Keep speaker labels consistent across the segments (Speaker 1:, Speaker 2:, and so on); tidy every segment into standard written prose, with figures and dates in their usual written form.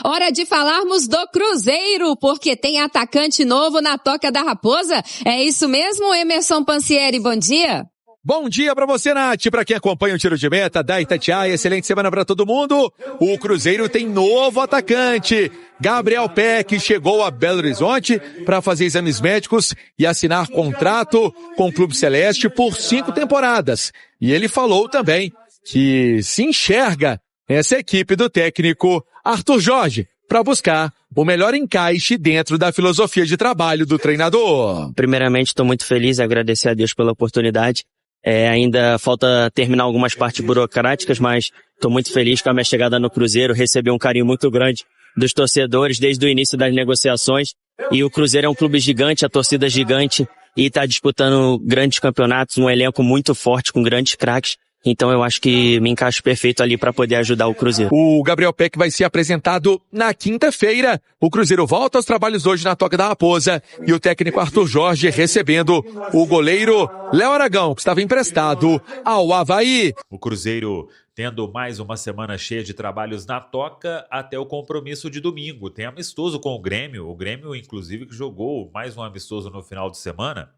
Speaker 1: Hora de falarmos do Cruzeiro, porque tem atacante novo na Toca da Raposa. É isso mesmo, Emerson Pansieri, bom dia.
Speaker 2: Bom dia pra você, Nath, pra quem acompanha o Tiro de Meta da Itatiaia, excelente semana pra todo mundo. O Cruzeiro tem novo atacante, Gabriel Peck, chegou a Belo Horizonte para fazer exames médicos e assinar contrato com o Clube Celeste por 5 temporadas. E ele falou também que se enxerga essa equipe do técnico Arthur Jorge para buscar o melhor encaixe dentro da filosofia de trabalho do treinador.
Speaker 3: Primeiramente, estou muito feliz e agradecer a Deus pela oportunidade. Ainda falta terminar algumas partes burocráticas, mas estou muito feliz com a minha chegada no Cruzeiro. Recebi um carinho muito grande dos torcedores desde o início das negociações. E o Cruzeiro é um clube gigante, a torcida gigante, e está disputando grandes campeonatos, um elenco muito forte com grandes craques. Então eu acho que me encaixo perfeito ali para poder ajudar o Cruzeiro.
Speaker 2: O Gabriel Peck vai ser apresentado na quinta-feira. O Cruzeiro volta aos trabalhos hoje na Toca da Raposa e o técnico Arthur Jorge recebendo o goleiro Léo Aragão, que estava emprestado ao Avaí.
Speaker 4: O Cruzeiro tendo mais uma semana cheia de trabalhos na Toca até o compromisso de domingo. Tem amistoso com o Grêmio, inclusive, que jogou mais um amistoso no final de semana.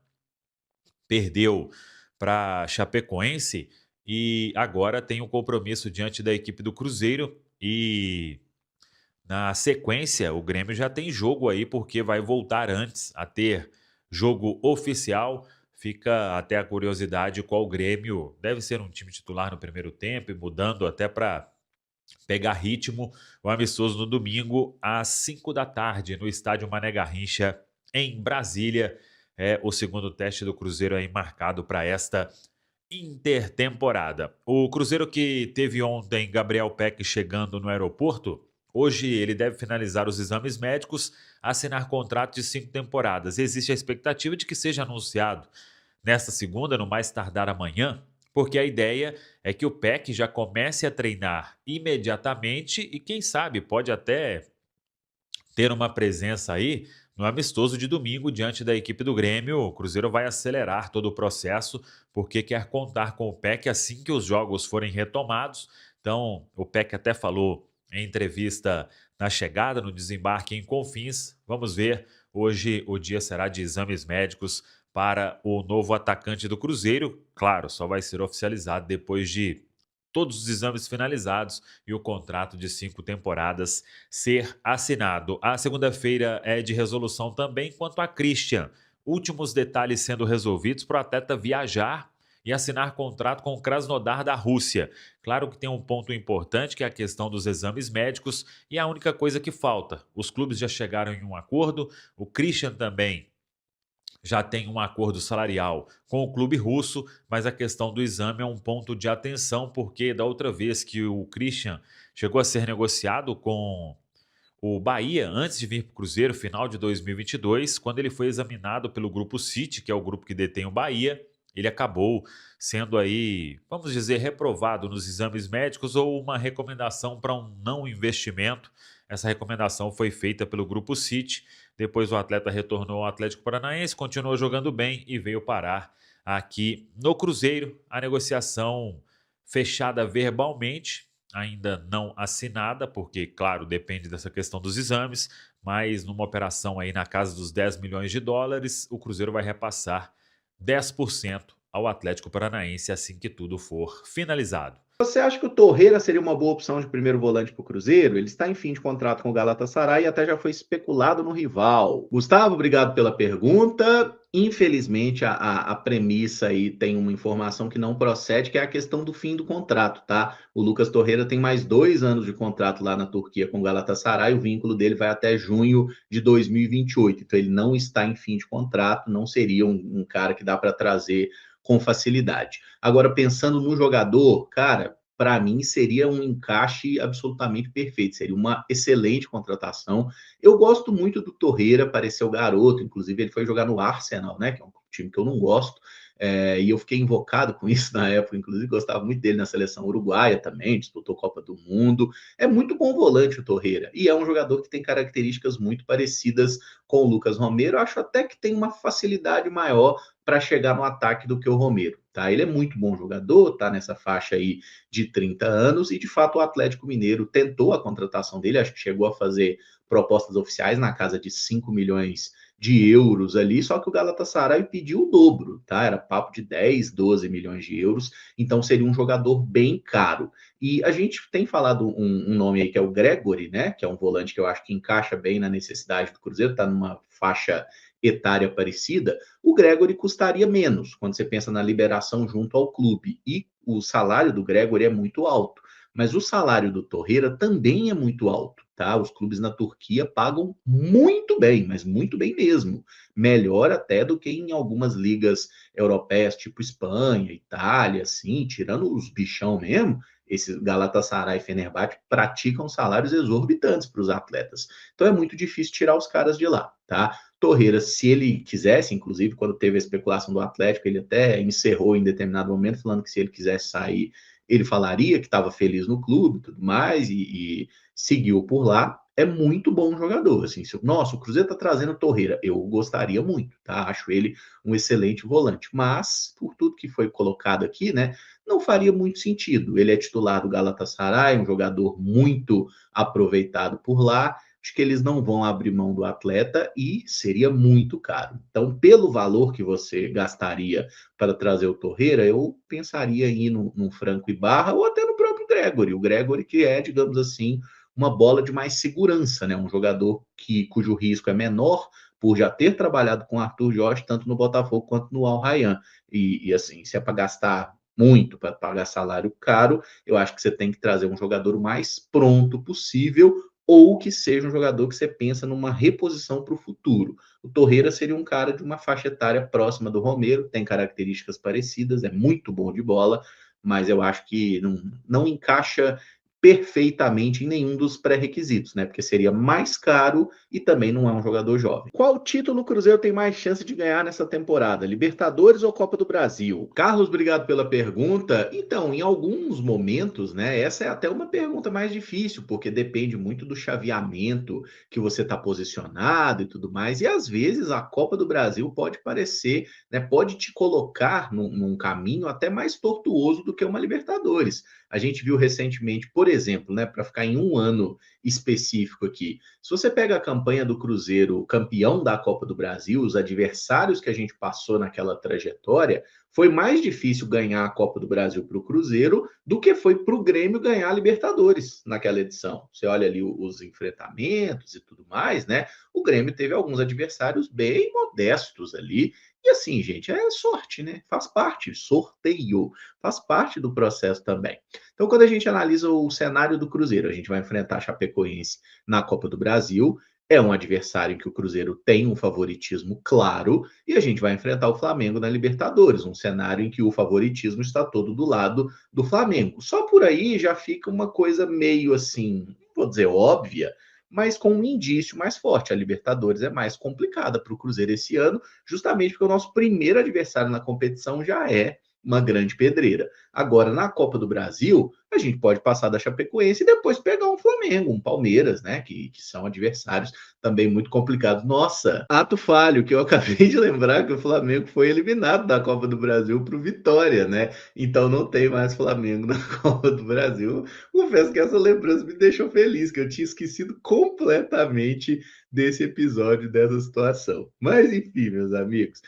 Speaker 4: Perdeu para Chapecoense. E agora tem um compromisso diante da equipe do Cruzeiro e na sequência o Grêmio já tem jogo aí porque vai voltar antes a ter jogo oficial. Fica até a curiosidade qual Grêmio deve ser um time titular no primeiro tempo e mudando até para pegar ritmo. O amistoso no domingo às 5 da tarde no estádio Mané Garrincha em Brasília. É o segundo teste do Cruzeiro aí marcado para esta intertemporada. O Cruzeiro que teve ontem Gabriel Peck chegando no aeroporto, hoje ele deve finalizar os exames médicos, assinar contrato de 5 temporadas. Existe a expectativa de que seja anunciado nesta segunda, no mais tardar amanhã, porque a ideia é que o Peck já comece a treinar imediatamente e quem sabe pode até ter uma presença aí no amistoso de domingo diante da equipe do Grêmio. O Cruzeiro vai acelerar todo o processo porque quer contar com o Peck assim que os jogos forem retomados. Então, o Peck até falou em entrevista na chegada, no desembarque em Confins. Vamos ver, hoje o dia será de exames médicos para o novo atacante do Cruzeiro. Claro, só vai ser oficializado depois de todos os exames finalizados e o contrato de 5 temporadas ser assinado. A segunda-feira é de resolução também quanto a Christian. Últimos detalhes sendo resolvidos para o atleta viajar e assinar contrato com o Krasnodar da Rússia. Claro que tem um ponto importante que é a questão dos exames médicos e a única coisa que falta. Os clubes já chegaram em um acordo, o Christian também já tem um acordo salarial com o clube russo, mas a questão do exame é um ponto de atenção, porque da outra vez que o Christian chegou a ser negociado com o Bahia, antes de vir para o Cruzeiro, final de 2022, quando ele foi examinado pelo Grupo City, que é o grupo que detém o Bahia, ele acabou sendo aí, vamos dizer, reprovado nos exames médicos ou uma recomendação para um não investimento. Essa recomendação foi feita pelo Grupo City. Depois o atleta retornou ao Atlético Paranaense, continuou jogando bem e veio parar aqui no Cruzeiro. A negociação fechada verbalmente, ainda não assinada, porque, claro, depende dessa questão dos exames, mas numa operação aí na casa dos 10 milhões de dólares, o Cruzeiro vai repassar 10% ao Atlético Paranaense assim que tudo for finalizado.
Speaker 5: Você acha que o Torreira seria uma boa opção de primeiro volante para o Cruzeiro? Ele está em fim de contrato com o Galatasaray e até já foi especulado no rival. Gustavo, obrigado pela pergunta. Infelizmente, a premissa aí tem uma informação que não procede, que é a questão do fim do contrato, tá? O Lucas Torreira tem mais 2 anos de contrato lá na Turquia com o Galatasaray, o vínculo dele vai até junho de 2028, então ele não está em fim de contrato, não seria um cara que dá para trazer com facilidade. Agora, pensando no jogador, cara, para mim seria um encaixe absolutamente perfeito, seria uma excelente contratação. Eu gosto muito do Torreira, pareceu garoto, inclusive ele foi jogar no Arsenal, né, que é um time que eu não gosto, e eu fiquei invocado com isso na época, inclusive gostava muito dele na seleção uruguaia também, disputou Copa do Mundo. É muito bom volante o Torreira, e é um jogador que tem características muito parecidas com o Lucas Romero. Eu acho até que tem uma facilidade maior para chegar no ataque do que o Romero. tá? Ele é muito bom jogador, tá nessa faixa aí de 30 anos, e de fato o Atlético Mineiro tentou a contratação dele, acho que chegou a fazer propostas oficiais na casa de 5 milhões de euros ali, só que o Galatasaray pediu o dobro, tá? Era papo de 10, 12 milhões de euros, então seria um jogador bem caro. E a gente tem falado um nome aí que é o Gregore, né? Que é um volante que eu acho que encaixa bem na necessidade do Cruzeiro, tá numa faixa etária parecida. O Gregore custaria menos quando você pensa na liberação junto ao clube, e o salário do Gregore é muito alto. Mas o salário do Torreira também é muito alto, tá? Os clubes na Turquia pagam muito bem, mas muito bem mesmo. Melhor até do que em algumas ligas europeias, tipo Espanha, Itália, assim, tirando os bichão mesmo, esses Galatasaray e Fenerbahçe praticam salários exorbitantes para os atletas. Então é muito difícil tirar os caras de lá, tá? Torreira, se ele quisesse, inclusive, quando teve a especulação do Atlético, ele até encerrou em determinado momento, falando que se ele quisesse sair, ele falaria que estava feliz no clube e tudo mais, e seguiu por lá. É muito bom jogador, assim, nossa, o Cruzeiro está trazendo Torreira, eu gostaria muito, tá? Acho ele um excelente volante, mas por tudo que foi colocado aqui, né, não faria muito sentido. Ele é titular do Galatasaray, um jogador muito aproveitado por lá. Acho que eles não vão abrir mão do atleta e seria muito caro. Então, pelo valor que você gastaria para trazer o Torreira, eu pensaria em ir num Franco Ibarra ou até no próprio Gregore. O Gregore que é, digamos assim, uma bola de mais segurança, né? Um jogador cujo risco é menor por já ter trabalhado com o Arthur Jorge, tanto no Botafogo quanto no Al Rayyan. E assim, se é para gastar muito, para pagar salário caro, eu acho que você tem que trazer um jogador o mais pronto possível, ou que seja um jogador que você pensa numa reposição para o futuro. O Torreira seria um cara de uma faixa etária próxima do Romero, tem características parecidas, é muito bom de bola, mas eu acho que não encaixa perfeitamente em nenhum dos pré-requisitos, né? Porque seria mais caro e também não é um jogador jovem. Qual título o Cruzeiro tem mais chance de ganhar nessa temporada? Libertadores ou Copa do Brasil? Carlos, obrigado pela pergunta. Então, em alguns momentos, né? Essa é até uma pergunta mais difícil, porque depende muito do chaveamento que você está posicionado e tudo mais. E às vezes a Copa do Brasil pode parecer, né? Pode te colocar num caminho até mais tortuoso do que uma Libertadores. A gente viu recentemente, por exemplo, né, para ficar em um ano específico aqui, se você pega a campanha do Cruzeiro, campeão da Copa do Brasil, os adversários que a gente passou naquela trajetória, foi mais difícil ganhar a Copa do Brasil para o Cruzeiro do que foi para o Grêmio ganhar a Libertadores naquela edição. Você olha ali os enfrentamentos e tudo mais, né? O Grêmio teve alguns adversários bem modestos ali. E assim, gente, é sorte, né? Faz parte, sorteio, faz parte do processo também. Então, quando a gente analisa o cenário do Cruzeiro, a gente vai enfrentar a Chapecoense na Copa do Brasil, é um adversário em que o Cruzeiro tem um favoritismo claro, e a gente vai enfrentar o Flamengo na Libertadores, um cenário em que o favoritismo está todo do lado do Flamengo. Só por aí já fica uma coisa meio assim, não vou dizer óbvia, mas com um indício mais forte. A Libertadores é mais complicada para o Cruzeiro esse ano, justamente porque o nosso primeiro adversário na competição já é uma grande pedreira. Agora, na Copa do Brasil, a gente pode passar da Chapecoense e depois pegar um Flamengo, um Palmeiras, né? Que são adversários também muito complicados. Nossa, ato falho, que eu acabei de lembrar que o Flamengo foi eliminado da Copa do Brasil para o Vitória, né? Então não tem mais Flamengo na Copa do Brasil. Confesso que essa lembrança me deixou feliz, que eu tinha esquecido completamente desse episódio, dessa situação. Mas enfim, meus amigos,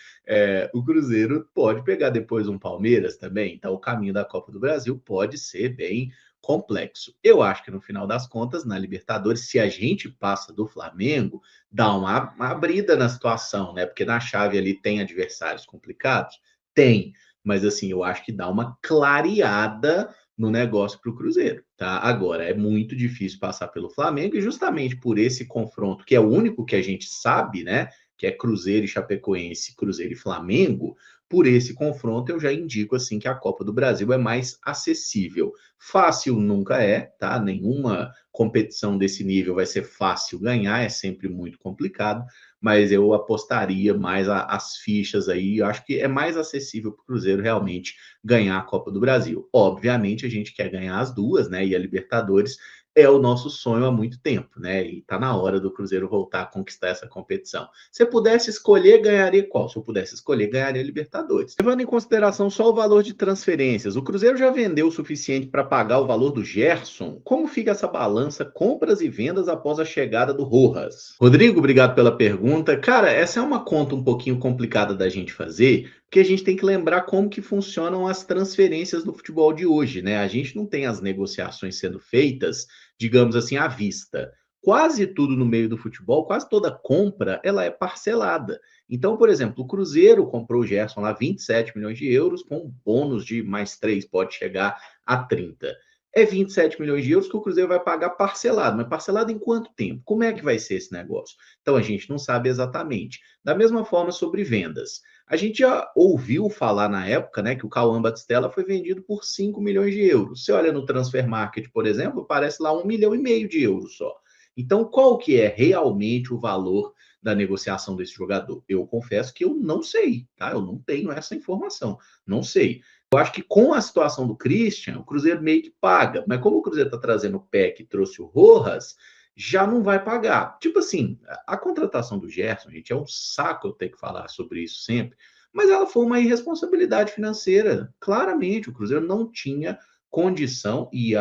Speaker 5: o Cruzeiro pode pegar depois um Palmeiras também, então o caminho da Copa do Brasil pode ser bem complexo. Eu acho que no final das contas, na Libertadores, se a gente passa do Flamengo, dá uma abrida na situação, né? Porque na chave ali tem adversários complicados? Tem, mas assim, eu acho que dá uma clareada no negócio para o Cruzeiro, tá? Agora, é muito difícil passar pelo Flamengo, e justamente por esse confronto, que é o único que a gente sabe, né? Que é Cruzeiro e Chapecoense, Cruzeiro e Flamengo, por esse confronto eu já indico assim que a Copa do Brasil é mais acessível. Fácil nunca é, tá? Nenhuma competição desse nível vai ser fácil ganhar, é sempre muito complicado, mas eu apostaria mais as fichas aí, eu acho que é mais acessível para o Cruzeiro realmente ganhar a Copa do Brasil. Obviamente a gente quer ganhar as duas, né? E a Libertadores é o nosso sonho há muito tempo, né? E tá na hora do Cruzeiro voltar a conquistar essa competição. Se eu pudesse escolher, ganharia qual? Se eu pudesse escolher, ganharia Libertadores. Levando em consideração só o valor de transferências, o Cruzeiro já vendeu o suficiente para pagar o valor do Gerson? Como fica essa balança compras e vendas após a chegada do Rojas? Rodrigo, obrigado pela pergunta. Cara, essa é uma conta um pouquinho complicada da gente fazer, porque a gente tem que lembrar como que funcionam as transferências no futebol de hoje, né? A gente não tem as negociações sendo feitas, digamos assim, à vista. Quase tudo no meio do futebol, quase toda compra, ela é parcelada. Então, por exemplo, o Cruzeiro comprou o Gerson lá 27 milhões de euros, com um bônus de mais 3, pode chegar a 30. É 27 milhões de euros que o Cruzeiro vai pagar parcelado. Mas parcelado em quanto tempo? Como é que vai ser esse negócio? Então, a gente não sabe exatamente. Da mesma forma sobre vendas. A gente já ouviu falar na época, né, que o Cauã Batistella foi vendido por 5 milhões de euros. Você olha no Transfer Market, por exemplo, parece lá 1,5 milhão de euros só. Então, qual que é realmente o valor da negociação desse jogador? Eu confesso que eu não sei, tá? Eu não tenho essa informação, não sei. Eu acho que com a situação do Christian, o Cruzeiro meio que paga, mas como o Cruzeiro está trazendo o Peck e trouxe o Rojas, já não vai pagar. Tipo assim, a contratação do Gerson, gente, é um saco eu ter que falar sobre isso sempre, mas ela foi uma irresponsabilidade financeira. Claramente, o Cruzeiro não tinha condição e,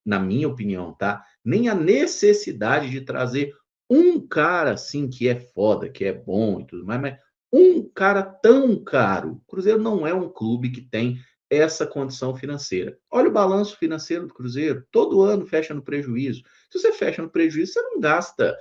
Speaker 5: na minha opinião, tá? Nem a necessidade de trazer um cara assim que é foda, que é bom e tudo mais, mas um cara tão caro. O Cruzeiro não é um clube que tem essa condição financeira. Olha o balanço financeiro do Cruzeiro, todo ano fecha no prejuízo. Se você fecha no prejuízo, você não gasta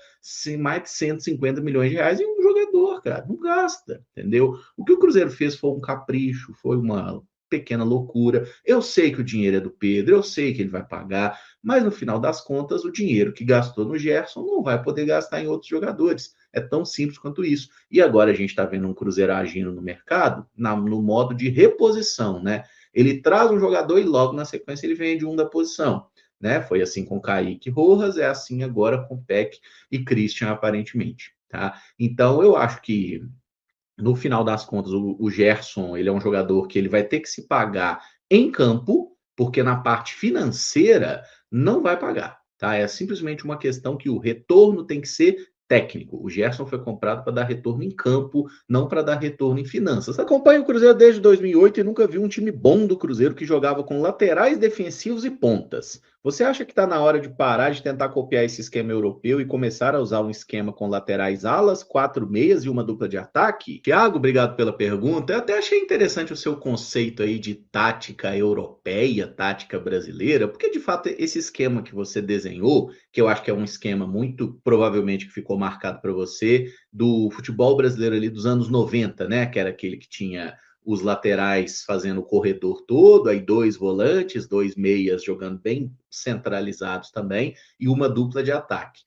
Speaker 5: mais de 150 milhões de reais em um jogador, cara. Não gasta, entendeu? O que o Cruzeiro fez foi um capricho, foi uma pequena loucura. Eu sei que o dinheiro é do Pedro, eu sei que ele vai pagar, mas no final das contas, o dinheiro que gastou no Gerson não vai poder gastar em outros jogadores. É tão simples quanto isso. E agora a gente está vendo um Cruzeiro agindo no mercado no modo de reposição, né? Ele traz um jogador e logo na sequência ele vende um da posição, né? Foi assim com Kaique Rojas, é assim agora com Peck e Christian, aparentemente, tá? Então eu acho que no final das contas, o Gerson, ele é um jogador que ele vai ter que se pagar em campo, porque na parte financeira não vai pagar, tá? É simplesmente uma questão que o retorno tem que ser técnico. O Gerson foi comprado para dar retorno em campo, não para dar retorno em finanças. Acompanho o Cruzeiro desde 2008 e nunca vi um time bom do Cruzeiro que jogava com laterais defensivos e pontas. Você acha que está na hora de parar de tentar copiar esse esquema europeu e começar a usar um esquema com laterais alas, 4 meias e uma dupla de ataque? Thiago, obrigado pela pergunta. Eu até achei interessante o seu conceito aí de tática europeia, tática brasileira, porque de fato esse esquema que você desenhou, que eu acho que é um esquema muito provavelmente que ficou marcado para você, do futebol brasileiro ali dos anos 90, né? Que era aquele que tinha os laterais fazendo o corredor todo, aí 2 volantes, 2 meias jogando bem centralizados também, e uma dupla de ataque.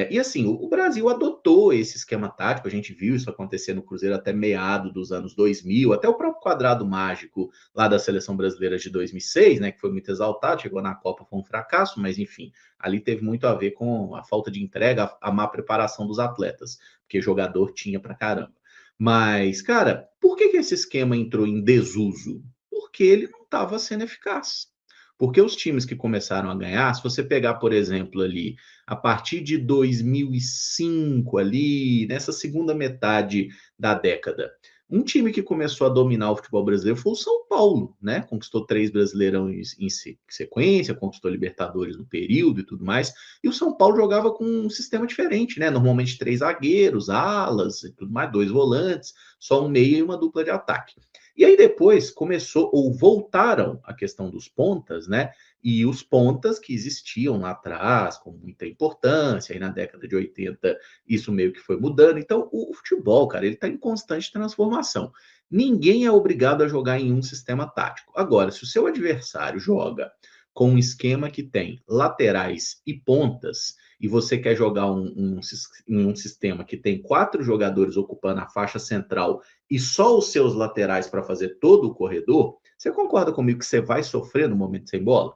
Speaker 5: E assim, o Brasil adotou esse esquema tático, a gente viu isso acontecer no Cruzeiro até meado dos anos 2000, até o próprio quadrado mágico lá da Seleção Brasileira de 2006, né, que foi muito exaltado, chegou na Copa, foi um fracasso, mas enfim, ali teve muito a ver com a falta de entrega, a má preparação dos atletas, porque jogador tinha pra caramba. Mas, cara, por que esse esquema entrou em desuso? Porque ele não estava sendo eficaz. Porque os times que começaram a ganhar, se você pegar, por exemplo, ali, a partir de 2005, ali, nessa segunda metade da década, um time que começou a dominar o futebol brasileiro foi o São Paulo, né? Conquistou 3 Brasileirões em sequência, conquistou Libertadores no período e tudo mais. E o São Paulo jogava com um sistema diferente, né? Normalmente 3 zagueiros, alas e tudo mais, 2 volantes, só um meia e uma dupla de ataque. E aí depois começou, ou voltaram a questão dos pontas, né? E os pontas que existiam lá atrás, com muita importância, aí na década de 80 isso meio que foi mudando. Então o futebol, cara, ele está em constante transformação. Ninguém é obrigado a jogar em um sistema tático. Agora, se o seu adversário joga com um esquema que tem laterais e pontas, e você quer jogar um sistema que tem 4 jogadores ocupando a faixa central e só os seus laterais para fazer todo o corredor, você concorda comigo que você vai sofrer no momento sem bola?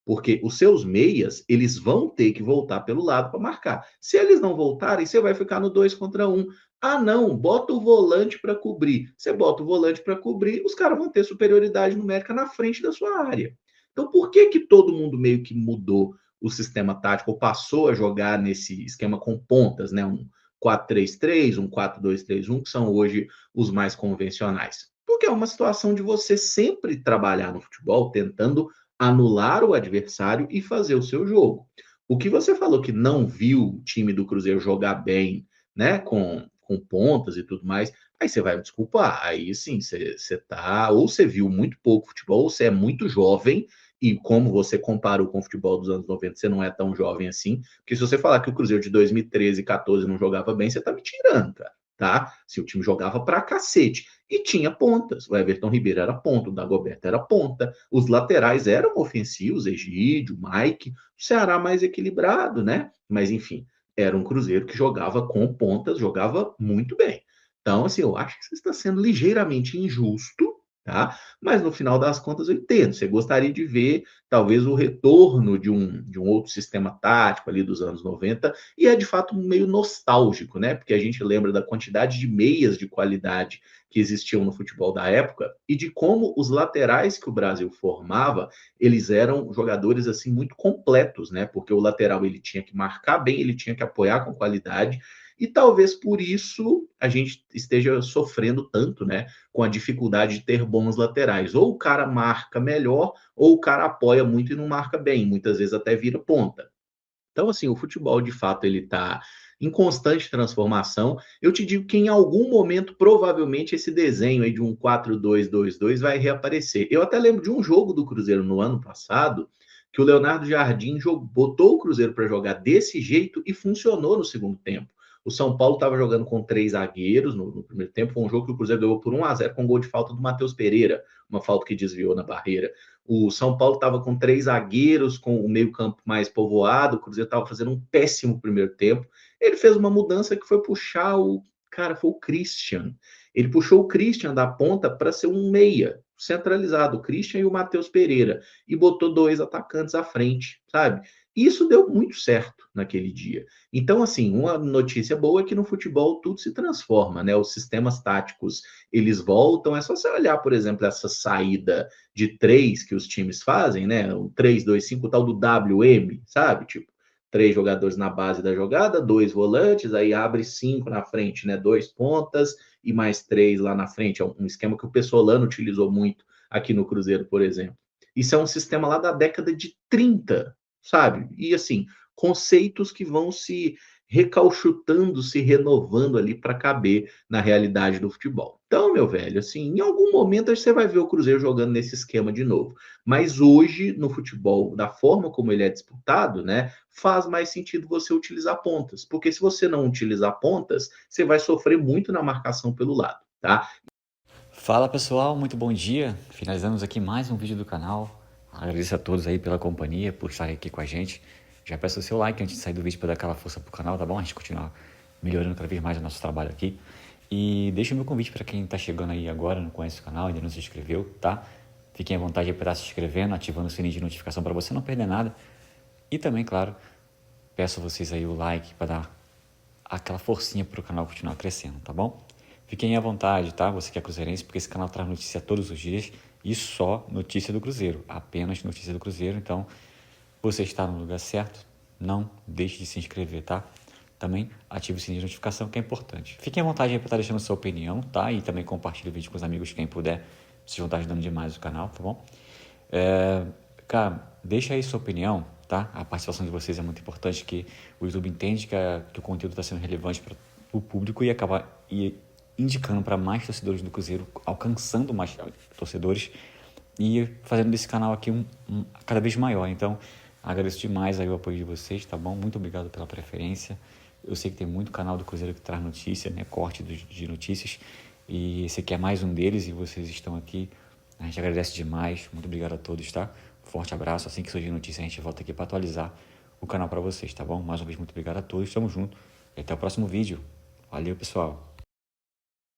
Speaker 5: Porque os seus meias, eles vão ter que voltar pelo lado para marcar. Se eles não voltarem, você vai ficar no 2 contra 1. Ah, não, bota o volante para cobrir. Você bota o volante para cobrir, os caras vão ter superioridade numérica na frente da sua área. Então, por que todo mundo meio que mudou o sistema tático, ou passou a jogar nesse esquema com pontas, né? Um 4-3-3, um 4-2-3-1, que são hoje os mais convencionais. Porque é uma situação de você sempre trabalhar no futebol tentando anular o adversário e fazer o seu jogo. O que você falou que não viu o time do Cruzeiro jogar bem, né, com pontas e tudo mais, aí você vai me desculpar. Aí sim, você tá, ou você viu muito pouco futebol, ou você é muito jovem, e como você comparou com o futebol dos anos 90, você não é tão jovem assim, porque se você falar que o Cruzeiro de 2013 e 14 não jogava bem, você tá me tirando, cara, tá? Se o time jogava pra cacete. E tinha pontas. O Everton Ribeiro era ponta, o Dagoberto era ponta, os laterais eram ofensivos, Egídio, Mike, o Ceará mais equilibrado, né? Mas enfim, era um Cruzeiro que jogava com pontas, jogava muito bem. Então, assim, eu acho que você está sendo ligeiramente injusto, tá? Mas no final das contas eu entendo. Você gostaria de ver, talvez, o retorno de um outro sistema tático ali dos anos 90, e é de fato meio nostálgico, né? Porque a gente lembra da quantidade de meias de qualidade que existiam no futebol da época e de como os laterais que o Brasil formava, eles eram jogadores assim muito completos, né? Porque o lateral ele tinha que marcar bem, ele tinha que apoiar com qualidade, e talvez por isso a gente esteja sofrendo tanto, né, com a dificuldade de ter bons laterais. Ou o cara marca melhor, ou o cara apoia muito e não marca bem, muitas vezes até vira ponta. Então, assim, o futebol, de fato, ele está em constante transformação. Eu te digo que em algum momento, provavelmente, esse desenho aí de um 4-2-2-2 vai reaparecer. Eu até lembro de um jogo do Cruzeiro no ano passado, que o Leonardo Jardim botou o Cruzeiro para jogar desse jeito e funcionou no segundo tempo. O São Paulo estava jogando com 3 zagueiros no primeiro tempo. Foi um jogo que o Cruzeiro ganhou por 1-0 com um gol de falta do Matheus Pereira, uma falta que desviou na barreira. O São Paulo estava com 3 zagueiros, com o meio-campo mais povoado. O Cruzeiro estava fazendo um péssimo primeiro tempo. Ele fez uma mudança que foi puxar o. Cara, foi o Christian. Ele puxou o Christian da ponta para ser um meia, centralizado, o Christian e o Matheus Pereira, e botou 2 atacantes à frente, sabe? Isso deu muito certo naquele dia. Então, assim, uma notícia boa é que no futebol tudo se transforma, né? Os sistemas táticos, eles voltam. É só você olhar, por exemplo, essa saída de 3 que os times fazem, né? O 3-2-5, o tal do WM, sabe? Tipo, 3 jogadores na base da jogada, 2 volantes, aí abre 5 na frente, né? 2 pontas e mais 3 lá na frente. É um esquema que o Pessolano utilizou muito aqui no Cruzeiro, por exemplo. Isso é um sistema lá da década de 30, sabe? E assim, conceitos que vão se recauchutando, se renovando ali para caber na realidade do futebol. Então, meu velho, assim, em algum momento você vai ver o Cruzeiro jogando nesse esquema de novo. Mas hoje, no futebol, da forma como ele é disputado, né, faz mais sentido você utilizar pontas. Porque se você não utilizar pontas, você vai sofrer muito na marcação pelo lado, tá?
Speaker 6: Fala pessoal, muito bom dia. Finalizamos aqui mais um vídeo do canal. Agradeço a todos aí pela companhia, por estarem aqui com a gente. Já peço o seu like antes de sair do vídeo para dar aquela força pro canal, tá bom? A gente continuar melhorando cada vez mais o nosso trabalho aqui. E deixa o meu convite para quem está chegando aí agora, não conhece o canal, ainda não se inscreveu, tá? Fiquem à vontade para estar se inscrevendo, ativando o sininho de notificação para você não perder nada. E também, claro, peço a vocês aí o like para dar aquela forcinha para o canal continuar crescendo, tá bom? Fiquem à vontade, tá? Você que é cruzeirense, porque esse canal traz notícia todos os dias e só notícia do Cruzeiro, apenas notícia do Cruzeiro. Então, você está no lugar certo, não deixe de se inscrever, tá? Também ative o sininho de notificação, que é importante. Fiquem à vontade aí para estar deixando sua opinião, tá? E também compartilhe o vídeo com os amigos, quem puder. Vocês vão estar ajudando demais o canal, tá bom? Cara, deixa aí sua opinião, tá? A participação de vocês é muito importante, que o YouTube entende que o conteúdo está sendo relevante para o público e acabar indicando para mais torcedores do Cruzeiro, alcançando mais torcedores e fazendo desse canal aqui cada vez maior. Então, agradeço demais aí o apoio de vocês, tá bom? Muito obrigado pela preferência. Eu sei que tem muito canal do Cruzeiro que traz notícia, né? Corte de notícias. E esse aqui é mais um deles e vocês estão aqui. A gente agradece demais. Muito obrigado a todos, tá? Forte abraço. Assim que surgir notícia, a gente volta aqui para atualizar o canal para vocês, tá bom? Mais uma vez, muito obrigado a todos. Tamo junto. E até o próximo vídeo. Valeu, pessoal.